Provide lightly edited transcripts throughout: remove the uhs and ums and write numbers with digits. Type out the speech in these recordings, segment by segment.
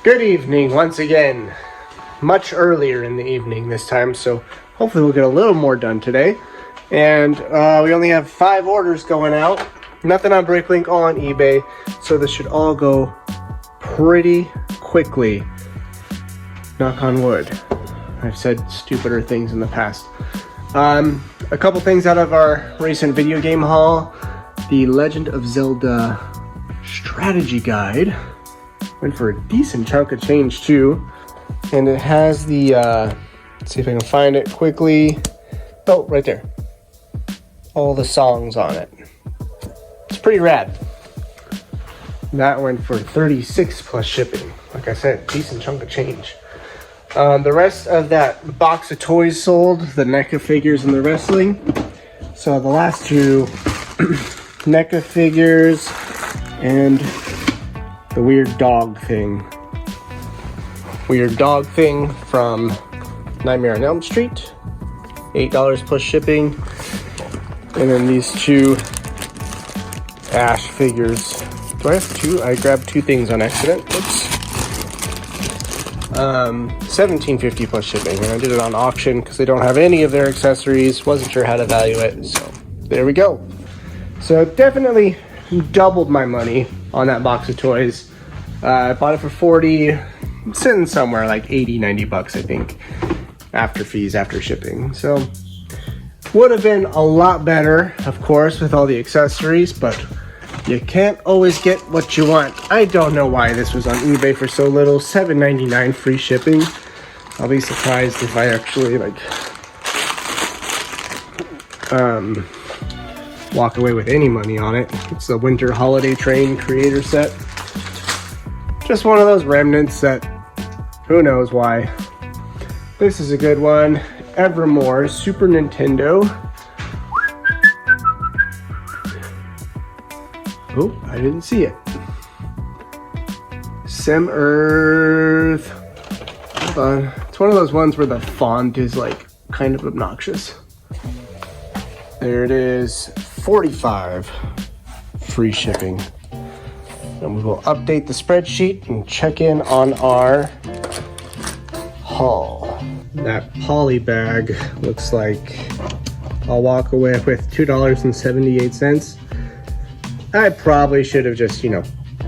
Good evening once again. Much earlier in the evening this time, so hopefully we'll get a little more done today. And we only have 5 orders going out. Nothing on Bricklink, all on eBay. So this should all go pretty quickly. Knock on wood. I've said stupider things in the past. A couple things out of our recent video game haul. The Legend of Zelda strategy guide. Went for a decent chunk of change too. And it has the, let's see if I can find it quickly. Oh, right there. All the songs on it. It's pretty rad. That went for 36 plus shipping. Like I said, decent chunk of change. The rest of that box of toys sold, the NECA figures and the wrestling. So the last 2 NECA figures and the weird dog thing. Weird dog thing from Nightmare on Elm Street. $8 plus shipping. And then these 2 Ash figures. Do I have 2? I grabbed 2 things on accident. Oops. $17.50 plus shipping. And I did it on auction because they don't have any of their accessories. Wasn't sure how to value it. So there we go. So definitely doubled my money on that box of toys. I bought it for 40, sitting somewhere like 80-90 bucks, I think, after fees, after shipping. So would have been a lot better, of course, with all the accessories, but you can't always get what you want. I don't know why this was on eBay for so little. $7.99 free shipping. I'll be surprised if I actually walk away with any money on it. It's the Winter Holiday Train Creator Set. Just one of those remnants that who knows why. This is a good one. Evermore Super Nintendo. Oh, I didn't see it. Sim Earth. Hold on. It's one of those ones where the font is like kind of obnoxious. There it is. 45 free shipping. And we will update the spreadsheet and check in on our haul. That poly bag looks like I'll walk away with $2.78. I probably should have just,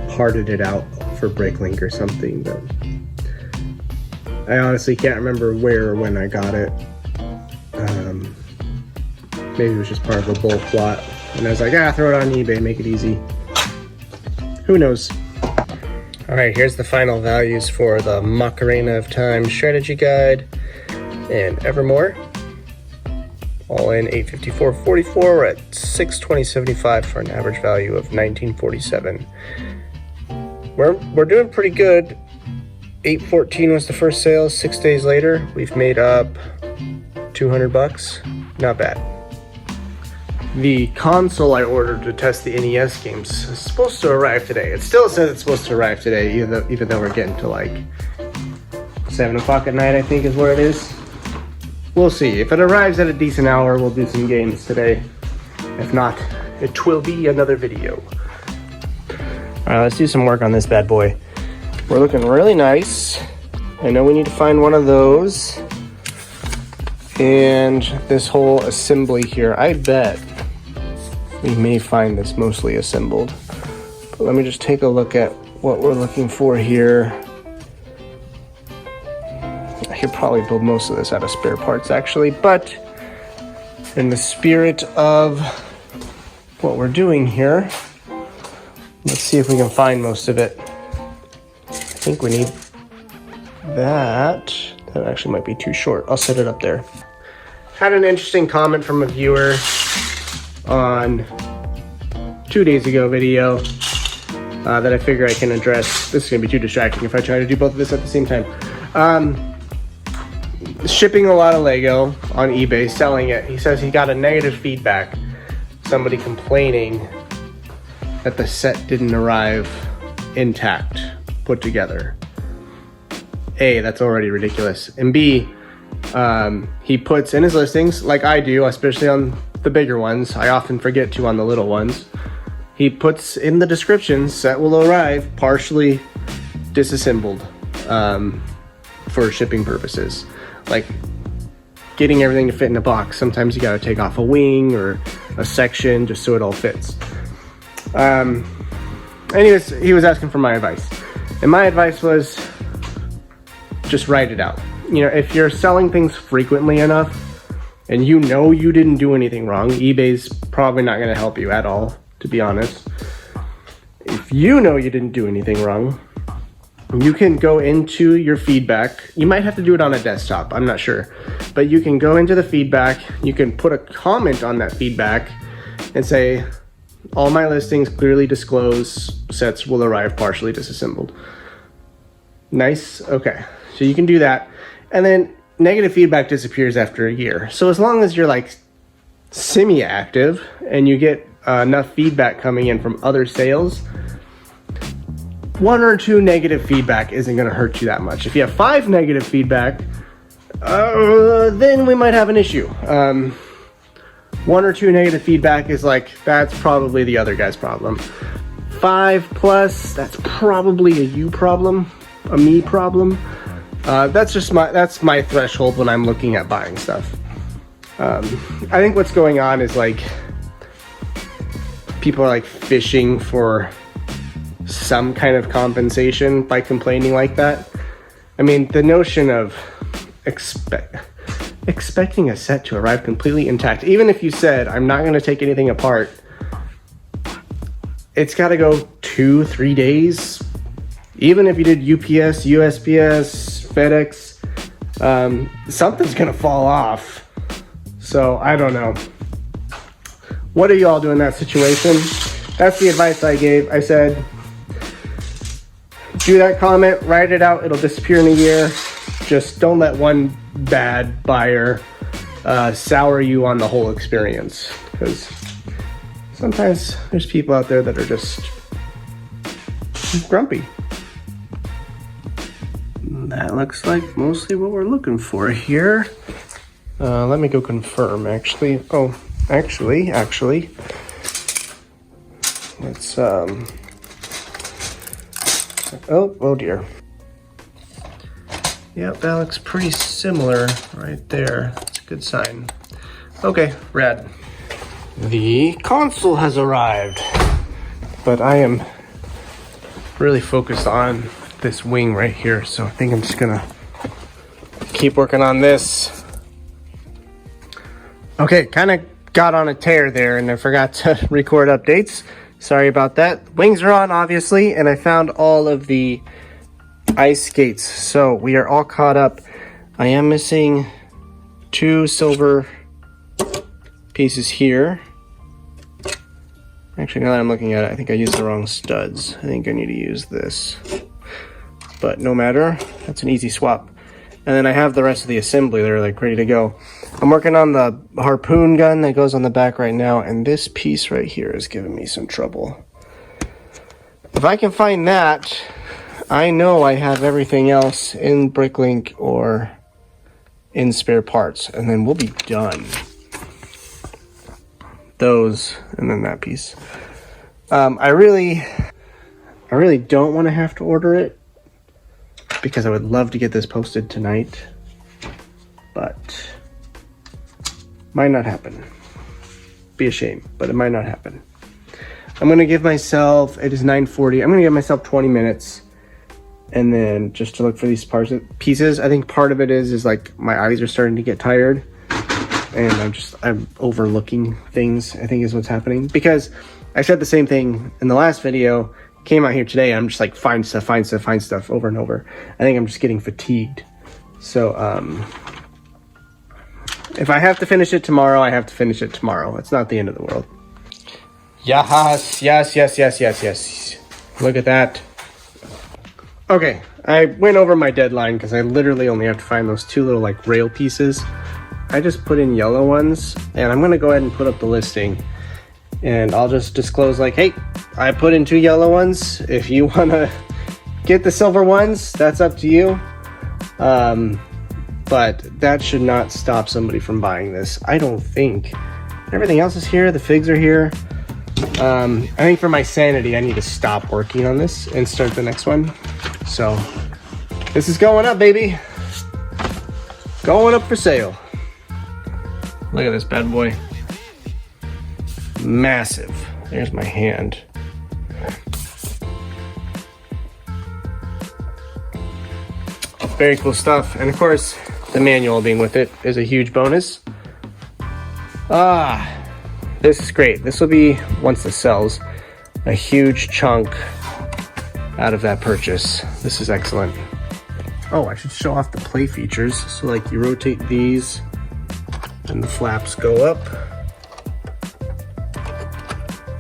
parted it out for Bricklink or something, but I honestly can't remember where or when I got it. Maybe it was just part of a bulk lot. And I was like, throw it on eBay, make it easy. Who knows? All right, here's the final values for the Macarena of Time strategy guide and Evermore. All in $854.44. We're at $620.75 for an average value of $19.47. We're doing pretty good. $814 was the first sale. 6 days later, we've made up $200. Not bad. The console I ordered to test the NES games is supposed to arrive today. It still says it's supposed to arrive today, even though we're getting to like 7 o'clock at night, I think is where it is. We'll see. If it arrives at a decent hour, we'll do some games today. If not, it will be another video. All right, let's do some work on this bad boy. We're looking really nice. I know we need to find one of those. And this whole assembly here, I bet we may find this mostly assembled. But let me just take a look at what we're looking for here. I could probably build most of this out of spare parts actually, but in the spirit of what we're doing here, let's see if we can find most of it. I think we need that. That actually might be too short. I'll set it up there. Had an interesting comment from a viewer on 2 days ago video that I figure I can address. This is gonna be too distracting if I try to do both of this at the same time. Shipping a lot of Lego on eBay, selling it. He says he got a negative feedback. Somebody complaining that the set didn't arrive intact, put together. A, that's already ridiculous. And B, he puts in his listings, like I do, especially on the bigger ones. I often forget to on the little ones. He puts in the descriptions, set will arrive partially disassembled. for shipping purposes. Like getting everything to fit in a box. Sometimes you got to take off a wing or a section just so it all fits. Anyways, he was asking for my advice. And my advice was just write it out. You know, if you're selling things frequently enough and you know you didn't do anything wrong, eBay's probably not going to help you at all, to be honest. If you know you didn't do anything wrong, you can go into your feedback. You might have to do it on a desktop, I'm not sure. But you can go into the feedback, you can put a comment on that feedback and say, all my listings clearly disclose sets will arrive partially disassembled. Nice, okay. So you can do that. And then negative feedback disappears after a year. So as long as you're like semi-active and you get enough feedback coming in from other sales, 1 or 2 negative feedback isn't going to hurt you that much. If you have 5 negative feedback, then we might have an issue. 1 or 2 negative feedback is like, that's probably the other guy's problem. 5 plus, that's probably a you problem, a me problem. That's my threshold when I'm looking at buying stuff. I think what's going on is like people are like fishing for some kind of compensation by complaining like that. I mean, the notion of expecting a set to arrive completely intact, even if you said, I'm not going to take anything apart, it's got to go 2-3 days. Even if you did UPS, USPS, FedEx, something's going to fall off. So I don't know. What do you all do in that situation? That's the advice I gave. I said, do that comment, write it out, it'll disappear in a year. Just don't let one bad buyer sour you on the whole experience, because sometimes there's people out there that are just grumpy. That looks like mostly what we're looking for here. Let me go confirm, actually. Oh, actually. Let's, oh dear. Yep, that looks pretty similar right there. That's a good sign. Okay, rad. The console has arrived, but I am really focused on this wing right here, so I think I'm just gonna keep working on this. Okay, kind of got on a tear there and I forgot to record updates. Sorry about that. Wings are on, obviously, and I found all of the ice skates, so we are all caught up. I am missing 2 silver pieces here. Actually, now that I'm looking at it, I think I used the wrong studs. I think I need to use this, but no matter, that's an easy swap. And then I have the rest of the assembly. They're like ready to go. I'm working on the harpoon gun that goes on the back right now, and this piece right here is giving me some trouble. If I can find that, I know I have everything else in Bricklink or in spare parts, and then we'll be done. Those, and then that piece. I really don't want to have to order it, because I would love to get this posted tonight, but might not happen. Be a shame, but it might not happen. I'm gonna give myself, it is 9:40, I'm gonna give myself 20 minutes and then just to look for these pieces. I think part of it is like my eyes are starting to get tired and I'm overlooking things, I think is what's happening, because I said the same thing in the last video. Came out here today, I'm just like find stuff over and over. I think I'm just getting fatigued. So if I have to finish it tomorrow, I have to finish it tomorrow. It's not the end of the world. Yes. Look at that. Okay, I went over my deadline because I literally only have to find those 2 little like rail pieces. I just put in yellow ones, and I'm gonna go ahead and put up the listing. And I'll just disclose like, hey, I put in 2 yellow ones. If you wanna get the silver ones, that's up to you. But that should not stop somebody from buying this, I don't think. Everything else is here, the figs are here. I think for my sanity, I need to stop working on this and start the next one. So This is going up, baby. Going up for sale. Look at this bad boy. Massive. There's my hand. Very cool stuff. And of course, the manual being with it is a huge bonus. This is great. This will be, once this sells, a huge chunk out of that purchase. This is excellent. Oh, I should show off the play features. So like you rotate these and the flaps go up.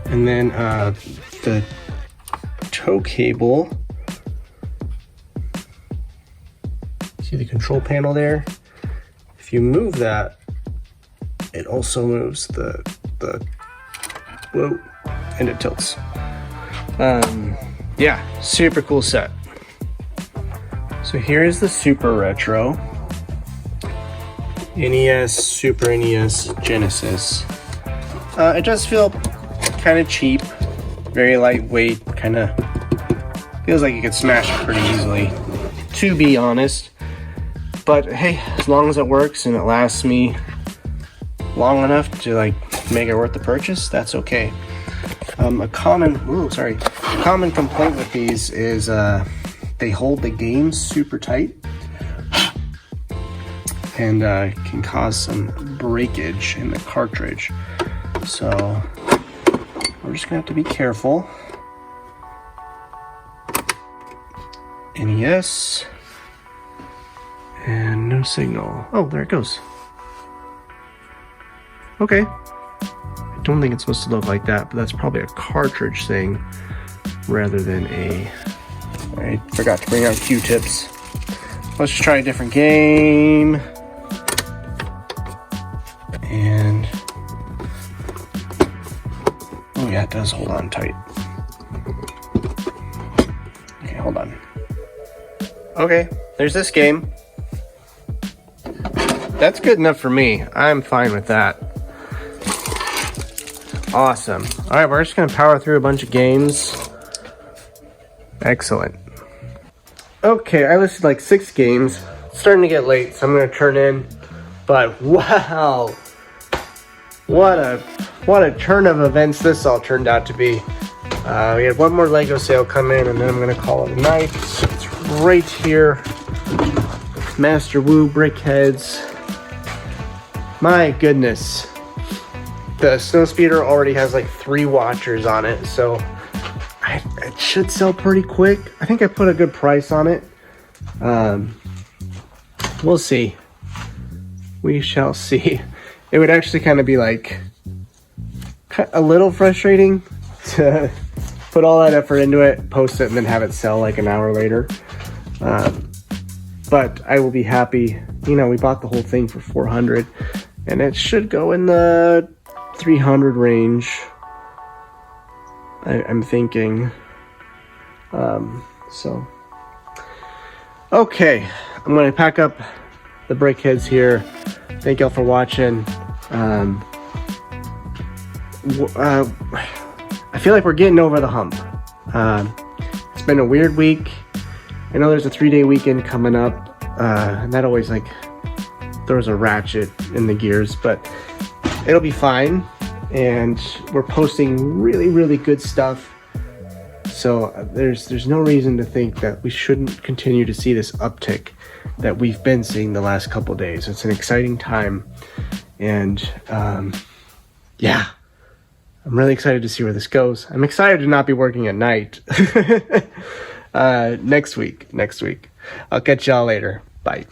And then the tow cable, see the control panel there? If you move that, it also moves the whoa, and it tilts. Yeah, super cool set. So here's the Super Retro NES, Super NES, Genesis. It does feel kind of cheap, very lightweight, kind of feels like you could smash it pretty easily, to be honest. But hey, as long as it works and it lasts me long enough to like make it worth the purchase, that's okay. A common complaint with these is they hold the games super tight and can cause some breakage in the cartridge. So we're just gonna have to be careful. NES and no signal. Oh, there it goes. Okay. I don't think it's supposed to look like that, but that's probably a cartridge thing rather than a... I forgot to bring out Q-tips. Let's just try a different game. And... oh yeah, it does hold on tight. Okay, hold on. Okay, there's this game. That's good enough for me. I'm fine with that. Awesome. All right, we're just gonna power through a bunch of games. Excellent. Okay, I listed like 6 games. It's starting to get late, so I'm gonna turn in. But wow, what a turn of events this all turned out to be. We had one more Lego sale come in, and then I'm gonna call it a night. It's right here. Master Wu Brickheads. My goodness. The Snowspeeder already has like 3 watchers on it, so it should sell pretty quick. I think I put a good price on it. We'll see. We shall see. It would actually kind of be like a little frustrating to put all that effort into it, post it, and then have it sell like an hour later. But I will be happy. You know, we bought the whole thing for $400, and it should go in the $300 range. I'm thinking. So okay, I'm gonna pack up the Brickheads here. Thank y'all for watching. I feel like we're getting over the hump. It's been a weird week. I know there's a 3-day weekend coming up, and that always like throws a ratchet in the gears, but it'll be fine. And we're posting really good stuff. So there's no reason to think that we shouldn't continue to see this uptick that we've been seeing the last couple days. It's an exciting time, and yeah, I'm really excited to see where this goes. I'm excited to not be working at night. Next week. I'll catch y'all later. Bye.